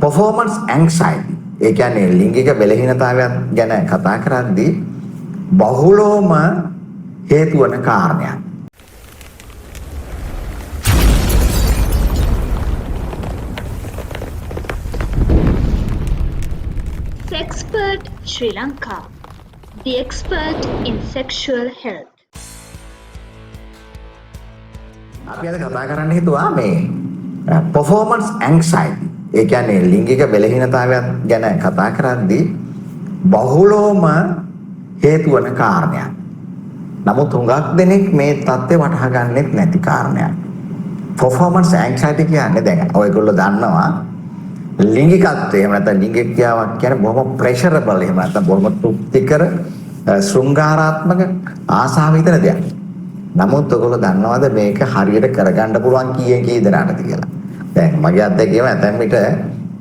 performance anxiety. ඒ කියන්නේ ලිංගික බෙලහීනතාවයන් ගැන කතා කරද්දී බහුලවම හේතු වන කාරණයක්. Sexpert Sri Lanka, the expert in sexual health. අපි අද කතා කරන්න හිතුවා මේ performance anxiety. ඒ කියන්නේ ලිංගික බෙලහීනතාවයන් ගැන කතා කරද්දී බහුලවම හේතු වන කාරණයක්. නමුත් හුඟක් දෙනෙක් මේ தත්ත්වය වටහා ගන්නෙත් නැති කාරණයක්. performance anxiety කියන්නේ දැන් ඔයගොල්ලෝ දන්නවා ලිංගිකත්වය එහෙම නැත්නම් ලිංගික ක්‍රියාවක් කියන්නේ බොහොම ප්‍රෙෂරබල් එහෙම නැත්නම් බොහොම තෘප්තිකර ශෘංගාරාත්මක ආසාව හිතන දෙයක්. නමුත් ඔයගොල්ලෝ දන්නවද මේක හරියට කරගන්න පුළුවන් කී දෙනාටද කියලා? දැන් මගේ අත්දැකීම ඇතැම් විට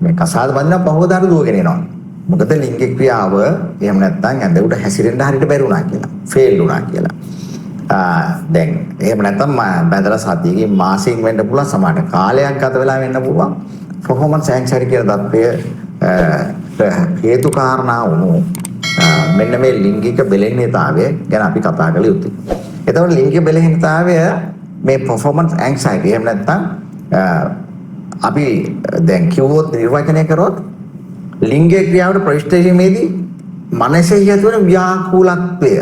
මේ කසාද බඳිනවා පහවදාට දුවගෙන එනවා. මොකද ලිංගික ක්‍රියාව එහෙම නැත්නම් ඇඳ උඩ හැසිරෙන්න හරියට බැරි වුණා කියලා. ෆේල් වුණා කියලා. දැන් එහෙම නැත්නම් බැඳලා සතියකින් මාසෙකින් වෙන්න පුළුවන් සමහරට කාලයක් ගත වෙලා වෙන්න පුළුවන්. performance anxiety කියන தත්ත්වය හේතු කාරණා වුණු මෙන්න මේ ලිංගික බෙලහීනතාවය ගැන අපි කතා කළ යුතුයි. එතකොට ලිංගික බෙලහීනතාවය මේ performance anxiety එහෙම නැත්නම් අපි දැන් කිව්වොත් නිර්වචනය කරොත් ලිංගික ක්‍රියාවට ප්‍රතිශේධීමේදී මනසේ හේතුවන ව්‍යාකූලත්වය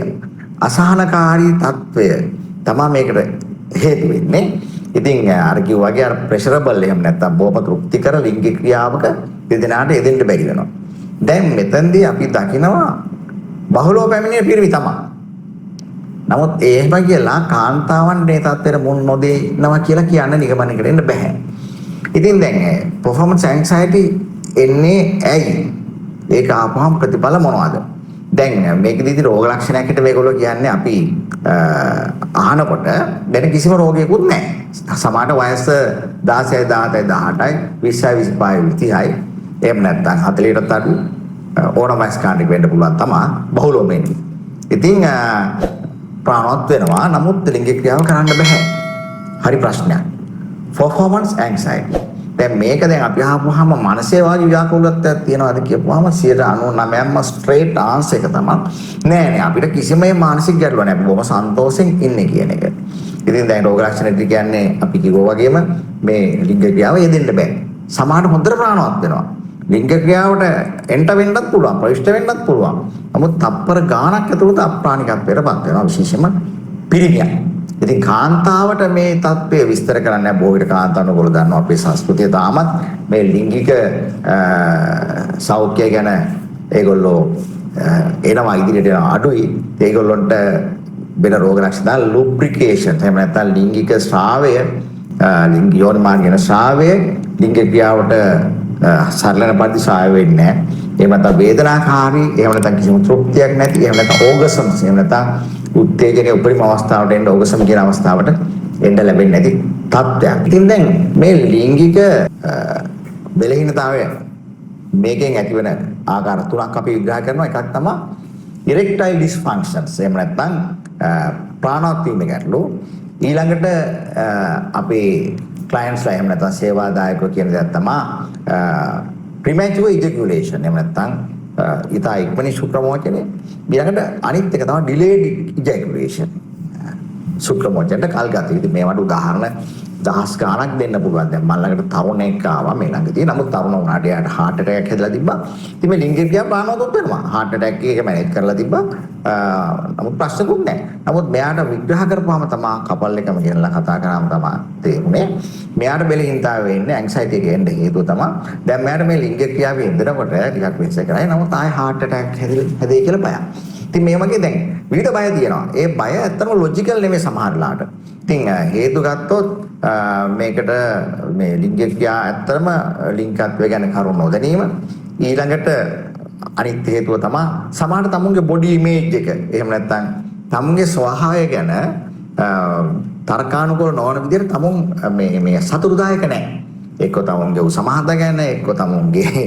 අසහනකාරී තත්ත්වය තමයි මේකට හේතු වෙන්නේ. ඉතින් අර කිව්වාගේ අර ප්‍රෙෂරබල් එහෙම නැත්නම් බොහොම තෘප්තිකර ලිංගික ක්‍රියාවක දෙදෙනාට යෙදෙන්න බැරි වෙනවා. දැන් මෙතෙන්දී අපි දකිනවා බහුලව පැමිණෙන පිරිමි තමයි. නමුත් එහෙම කියලා කාන්තාවන් මේ තත්ත්වයට මුහුණ නොදෙනවා කියලා කියන්න නිගමනයකට එන්න බෑ. ඉතින් දැන් performance anxiety එන්නේ ඇයි? ඒක ආපහම ප්‍රතිඵල මොනවද? දැන් මේකෙදිදී රෝග ලක්ෂණයක් හිට මේගොල්ලෝ කියන්නේ අපි අහනකොට දැන් කිසිම රෝගයක්වත් නැහැ. සමහරට වයස 16යි 17යි 18යි 20යි 25යි 30යි එහෙම නැත්නම් 40ටත් අඩු ඕනම වයස් කාණ්ඩයක වෙන්න පුළුවන් තමයි බහුලවම එන්නේ. ඉතින් ප්‍රාණවත් වෙනවා නමුත් ලිංගික ක්‍රියාව කරන්න බෑ. හරි ප්‍රශ්නයක්. performance anxiety. දැන් මේක දැන් අපි අහපුවාම මනසේ වාගේ ව්‍යාකූලත්වයක් තියෙනවාද කියපුවාම 99%ම ස්ට්‍රේට් ආන්සර් එක තමයි නෑ අපිට කිසිම මානසික ගැටලුවක් නෑ අපි බොහොම සන්තෝෂෙන් ඉන්නේ කියන එක. ඉතින් දැන් රෝග ලක්ෂණ ටික කියන්නේ අපි කිව්වා වගේම මේ ලිංගික ක්‍රියාව යෙදෙන්න බෑ. සමහරට හොඳට ප්‍රාණවත් වෙනවා. ලිංගික ක්‍රියාවට එන්ට වෙන්නත් පුළුවන් ප්‍රවිෂ්ඨ වෙන්නත් පුළුවන්. නමුත් තප්පර ගාණක් ඇතුළත අප්‍රාණිකත්වයටපත් වෙනවා විශේෂයෙන්ම පිරිමියා. ඉතින් කාන්තාවට මේ தත්ත්වය විස්තර කරන්න බොහෝ විට කාන්තාවන ඔයගොල්ලෝ දන්නවා අපේ සංස්කෘතිය තාමත් මේ ලිංගික සෞඛ්‍ය ගැන ඒගොල්ලෝ එනවා ඉදිරියට යන අඩුයි. ඒගොල්ලොන්ට වෙන රෝග ලක්ෂණ ලුබ්‍රිකේෂන් එහෙම නැත්නම් ලිංගික ශ්‍රාවය ලිංගික යෝනිමාර්ග යන ශ්‍රාවය ලිංගික ක්‍රියාවට සරලන පරිදි සාය වෙන්නේ නැහැ. එහෙම නැත්නම් වේදනාකාරී එහෙම නැත්නම් කිසිම තෘප්තියක් නැති එහෙම නැත්නම් ඕගසම්ස් එහෙම නැත්නම් උත්තේජනයේ උපරිම අවස්ථාවට එන්න ඕගසම් කියන අවස්ථාවට එන්න ලැබෙන්නේ නැති තත්ත්වයක්. ඉතින් දැන් මේ ලිංගික බෙලහීනතාවය මේකෙන් ඇතිවන ආකාර තුනක් අපි විග්‍රහ කරනවා. එකක් තමයි erectile dysfunctions. එහෙම නැත්නම් ප්‍රාණවත් වීම ගැටලු. ඊළඟට අපේ clientsලා එහෙම නැත්නම් සේවාදායකයෝ කියන දේ තමයි premature ejaculation. එහෙම නැත්නම් ඉතා ඉක්මනින් ශුක්‍රමෝචනය. ඊළඟට අනිත් එක තමයි delayed ejaculation. ශුක්‍රමෝචනයට කල් ගත. ඉතින් මේවට උදාහරණ දහස් ගාණක් දෙන්න පුළුවන්. දැන් මම ළඟට තරුණෙක් ආවා මේ ළඟදී. නමුත් තරුණ වුණාට එයාට heart attack එකක් හැදලා තිබ්බා. ඉතින් මේ ලිංගික ක්‍රියාව ප්‍රාණවත් වෙනවා. heart attack එක මැනේජ් කරලා තිබ්බා. නමුත් ප්‍රශ්නකුත් නැහැ. නමුත් මෙයාට විග්‍රහ කරපුවාම තමයි කපල් එකම ගෙනලා කතා කරාම තමයි තේරුනේ. මෙයාට බෙලහීනතාවය වෙන්නේ ඇන්සයිටි එක එන්න හේතුව තමයි. දැන් මෙයාට මේ ලිංගික ක්‍රියාවේ ඉඳනකොට ටිකක් වෙනස කරයි. නමුත් ආයේ heart attack හැදෙයි කියලා බයක්. ඉතින් මේ වගේ දැන් විවිධ බය තියෙනවා. ඒ බය ඇත්තටම ලොජිකල් නෙමෙයි සමහරලාට. ඉතින් හේතු ගත්තොත් මේකට මේ ලිංගික ක්‍රියා ඇත්තටම ලිංගිකත්වය ගැන කරුණු නොදැනීම ඊළඟට අනිත් හේතුව තමයි සමහරට තමුන්ගේ බොඩි ඉමේජ් එක එහෙම නැත්නම් තමුන්ගේ ස්වභාවය ගැන තර්කානුකූල නොවන විදිහට තමුන් මේ සතුටුදායක නැහැ. එක්ක තමුන්ගේ උසමහත ගැන එක්ක තමුන්ගේ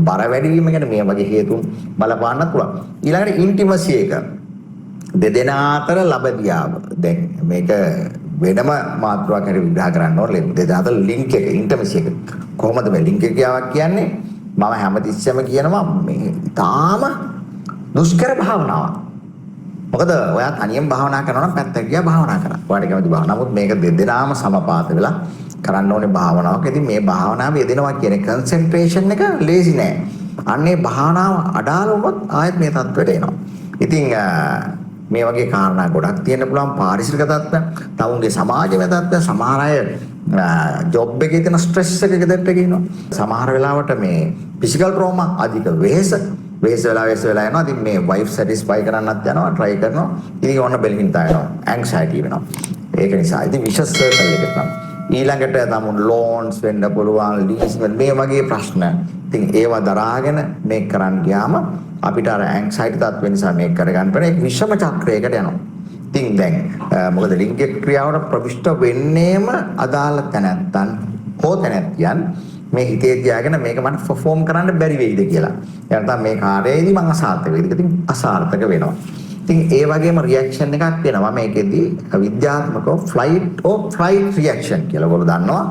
බර වැඩි වීම ගැන මේ වගේ හේතුන් බලපාන්නත් පුළුවන්. ඊළඟට ඉන්ටිමසි එක දෙදෙනා අතර ලබදියාව. දැන් මේක වෙනම මාතෘකාවක් හරි විග්‍රහ කරන්න ඕනේ. දෙදාත ලින්ක් එක ඉන්ටර්මසි එක. කොහොමද මේ ලින්ක් එක කියන්නේ? මම හැමතිස්සෙම කියනවා මේ තාම දුෂ්කර භාවනාවක්. මොකද ඔයා තනියෙන් භාවනා කරනවා නම් පැත්තට ගියා භාවනා කරා. ඔයාට කැමති භාවනාව. නමුත් මේක දෙදෙනාම සමපාත වෙලා කරන්න ඕනේ භාවනාවක්. ඉතින් මේ භාවනාව යෙදෙනවා කියන කන්සන්ට්‍රේෂන් එක ලේසි නෑ. අන්නේ භාවනාව අඩාල වුණොත් ආයෙත් මේ තත්ත්වයට එනවා. ඉතින් මේ වගේ කාරණා ගොඩක් තියෙන්න පුළුවන් පාරිසරික තත්ත්ව, තවුන්ගේ සමාජමය තත්ත්ව, සමහර අය ජොබ් එකේ තියෙන ස්ට්‍රෙස් එක ගෙදරට ගෙනිනවා. සමහර වෙලාවට මේ ෆිසිකල් ට්‍රෝමා අධික වෙහෙස වෙලා යනවා. ඉතින් මේ වයිෆ් සැටිස්ෆයි කරන්නත් යනවා, try කරනවා. ඉතින් ඔන්න බෙල්හින්තා යනවා. ඇන්ක්සයිටි වෙනවා. ඒක නිසා ඉතින් විශේෂ සර්කල් එකක් තමයි. ඊළඟට තමුන් ලෝන්ස් වෙන්න පුළුවන්, ලීස් මේ වගේ ප්‍රශ්න. ඉතින් ඒවා දරාගෙන මේක කරන්න ගියාම අපිට අර ඇන්ක්සයිටි තත්ත්ව නිසා මේක කරගන්න බැහැ. ඒක විෂම චක්‍රයකට යනවා. ඉතින් දැන් මොකද ලිංගික ක්‍රියාවට ප්‍රවිෂ්ඨ වෙන්නේම අදාළ තැනැත්තන් හෝ තැනැත්තියන් මේ හිතේ තියාගෙන මේක මට perform කරන්න බැරි වෙයිද කියලා. එයාට මේ කාර්යයේදී මම අසාර්ථක වෙයිද? ඉතින් අසාර්ථක වෙනවා. ඉතින් ඒ වගේම රියැක්ෂන් එකක් වෙනවා මේකෙදී විද්‍යාත්මකව ෆ්ලයිට් රියැක්ෂන් කියලා. ඔයගොල්ලෝ දන්නවා.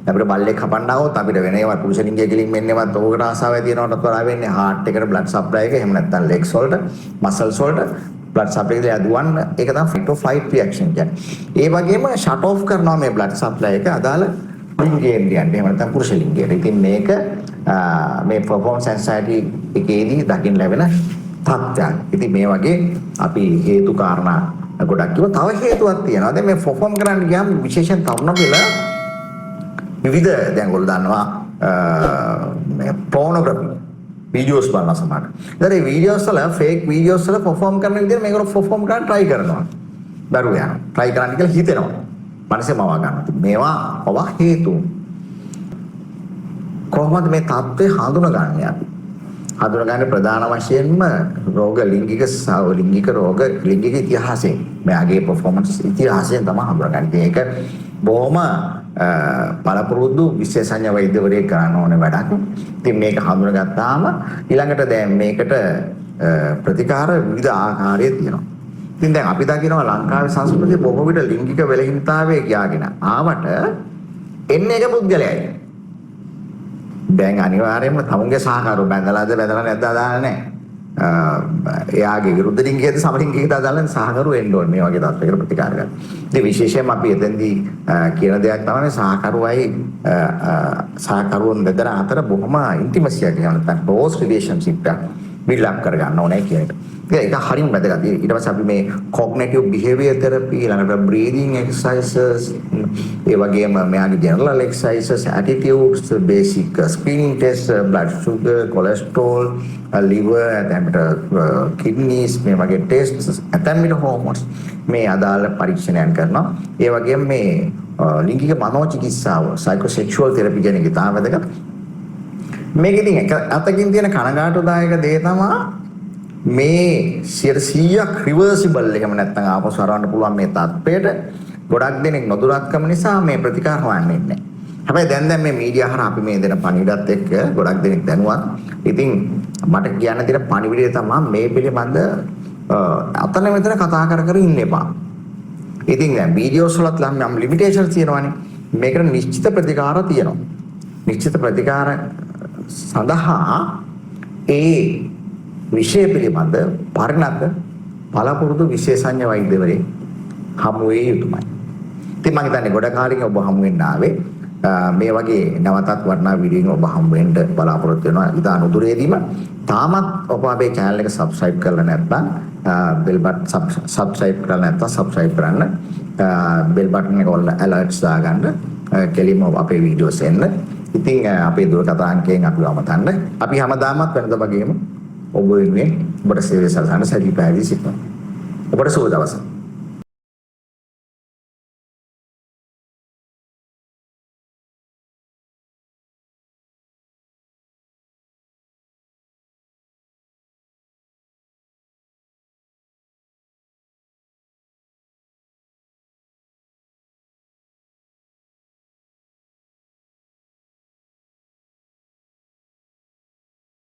අපිට බල්ලෙක් කපන්න આવොත් අපිට වෙන ඒවා පුරුෂ ලිංගයේ ගලින් වෙන්නේවත් ඕකට ආසාව ඇතිවෙනවට වඩා වෙන්නේ heart එකට blood supply එක. එහෙම නැත්නම් legs වලට, muscles වලට blood supply එක දුවන්න. ඒක තමයි fight or flight reaction කියන්නේ. ඒ වගේම shut off කරනවා මේ blood supply එක අදාළ ලිංගයෙන් යන්නේ. එහෙම නැත්නම් පුරුෂ ලිංගයට. ඉතින් මේක මේ performance anxiety එකේදී දකින්න ලැබෙන තත්ත්වයක්. ඉතින් මේ වගේ අපි හේතු කාරණා ගොඩක් කිව්වා. තව හේතුවක් තියෙනවා. දැන් මේ perform කරන්න ගියාම විශේෂයෙන් තරුණ කියලා විවිධ දැන් ඔයගොල්ලෝ දන්නවා මේ pornography videos බලන සමහර. ඉතින් මේ videos වල fake videos වල perform කරන විදිහට මේකට perform කරන්න try කරනවා. දරුවෝ යනවා. try කරන්න කියලා හිතෙනවා. මනසේ මවා ගන්න. මේවා පවා හේතු. කොහොමද මේ තත්ත්වය හඳුනගන්නේ අපි? හඳුනගන්නේ ප්‍රධාන වශයෙන්ම රෝග ලිංගික රෝග ලිංගික ඉතිහාසයෙන්. මෙයාගේ performance ඉතිහාසයෙන් තමයි හඳුනගන්නේ. ඒක බොහොම පළපුරුදු විශේෂඥ වෛද්‍යවරයෙක් කරන්න ඕනේ වැඩක්. ඉතින් මේක හඳුනගත්තාම ඊළඟට දැන් මේකට ප්‍රතිකාර විවිධ ආකාරයේ තියෙනවා. ඉතින් දැන් අපි දකිනවා ලංකාවේ සංස්කෘතිය බොහෝ විට ලිංගික වෙලහින්තාවයේ ගියාගෙන ආවට එන්නේ එක පුද්ගලයයි. දැන් අනිවාර්යයෙන්ම තමුන්ගේ සහකාරව බැඳලාද නැද්ද අදාළ නැහැ. එයාගේ විරුද්ධ ලිංගයේද සමලිංගිකයේද අදාළ සහකරු වෙන්න ඕනේ මේ වගේ තත්ත්වයකට ප්‍රතිකාර ගන්න. ඉතින් විශේෂයෙන්ම අපි එතෙන්දී කියන දෙයක් තමයි සහකරුවන් දෙදෙනා අතර බොහොම ඉන්ටිමසි එකක් නැත්නම් close relationship එකක් build up කරගන්න ඕනේ කියන එක. ඒක හරියම වැදගත්. ඊට පස්සේ අපි මේ cognitive behavior therapy ළඟට breathing exercises ඒ වගේම මෙයාගේ general exercises attitudes basic screening test blood sugar cholesterol liver and kidneys මේ වගේ tests අතමිට hormones මේ අදාළ පරීක්ෂණයන් කරනවා. ඒ වගේම මේ ලිංගික මනෝචිකිත්සාව psychosexual therapy කියන එක තමයි වැදගත්. මේක ඉතින් අතකින් තියෙන කනගාටුදායක දේ තමයි මේ 100% රිවර්සිබල් එහෙම නැත්නම් ආපසු හරවන්න පුළුවන් මේ තත්ත්වයට ගොඩක් දෙනෙක් නොදුරක්කම නිසා මේ ප්‍රතිකාර හොයන්නේ නැහැ. හැබැයි දැන් මේ මීඩියා හරහා අපි මේ දෙන පණිවිඩත් එක්ක ගොඩක් දෙනෙක් දැනුවත්. ඉතින් මට කියන්න තියෙන පණිවිඩය තමයි මේ පිළිබඳ අතන මෙතන කතා කර ඉන්න එපා. ඉතින් දැන් වීඩියෝස් වලත් යම් ලිමිටේෂන්ස් තියෙනවානේ. මේකට නිශ්චිත ප්‍රතිකාර තියෙනවා. නිශ්චිත ප්‍රතිකාර සඳහා ඒ විෂය පිළිබඳ පරිණත පළපුරුදු විශේෂඥ වෛද්‍යවරයෙක් හමු වේ යුතුමයි. ඉතින් මම හිතන්නේ ගොඩ කාලෙකින් ඔබ හමු වෙන්න ආවේ මේ වගේ නැවතත් වර්ණා වීඩියෝ ඔබ හමු වෙන්න බලාපොරොත්තු වෙනවා. ඉතින් අනුදුරේදීම තාමත් ඔබ අපේ channel එක subscribe කරලා නැත්නම් bell button subscribe කරලා නැත්නම් subscribe කරන්න bell button එක ඔන්න alerts දාගන්න කෙලින්ම අපේ වීඩියෝස් එන්න. ඉතින් අපේ දුරකථන අංකයෙන් අපිව අමතන්න. අපි හැමදාමත් වෙනද වගේම ඔබ වෙනුවෙන් ඔබට සේවය සලසන සැදී පැහැදිලි සිටිනවා. ඔබට සුබ දවසක්.